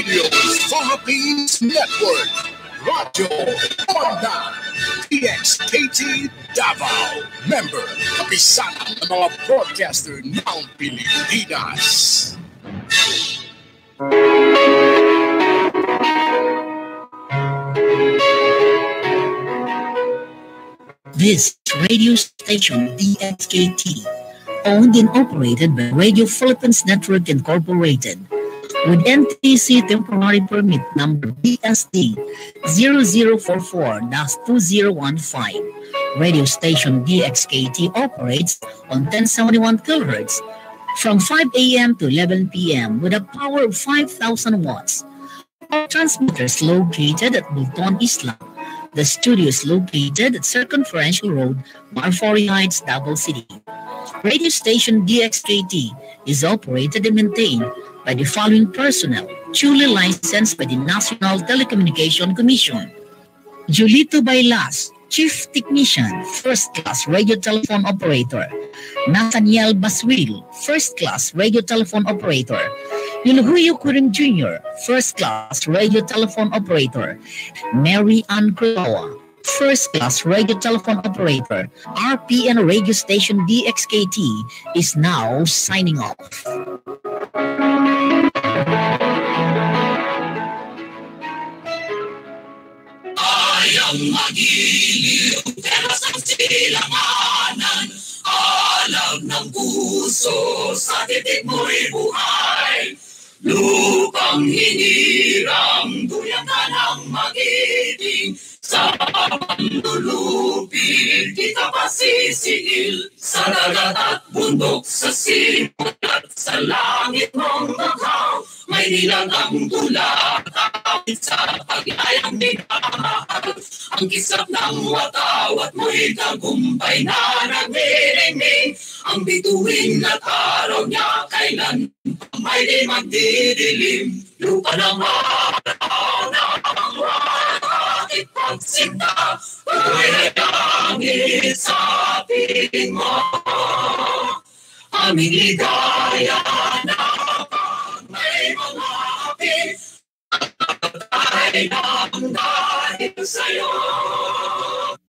Radio Philippines Network, Radyo Onda, TXKT Davao, member, kapisanan ng mga broadcaster ng Pilipinas. This radio station, DXKT, owned and operated by Radio Philippines Network Incorporated, with NTC Temporary Permit Number BSD 0044-2015. Radio station DXKT operates on 1071 kHz from 5 a.m. to 11 p.m. with a power of 5,000 watts. Our transmitter is located at Bulton, Isla. The studio is located at Circumferential Road, Marfori Heights, Davao City. Radio station DXKT is operated and maintained by the following personnel, duly licensed by the National Telecommunication Commission. Julito Bailas, Chief Technician, First Class Radio Telephone Operator. Nathaniel Baswil, First Class Radio Telephone Operator. Yulhuyo Kuring Jr., First Class Radio Telephone Operator. Mary Ann Croa, First Class Radio Telephone Operator. RPN Radio Station DXKT is now signing off. Ayang magiliw, teras ang silanganan, alam ng puso, sa titik mo'y buhay. Lupang hinirang, duyan ka ng magiting, sa panlulupil, di ka pasisiil, sa dagat at bundok, sa simot at sa langit mong maghaw, may nilagang tulad, awit sa pag-ayang minamahal, ang kisap ng watawat mo'y tagumpay na nagmiringning, ang bituin at araw niya kailan may di magdidilim, lupa ng araw ng aking pagsinta, buhay ang isapin mo, aming ligaya na pag may mga api, at ay nang dahil sa'yo.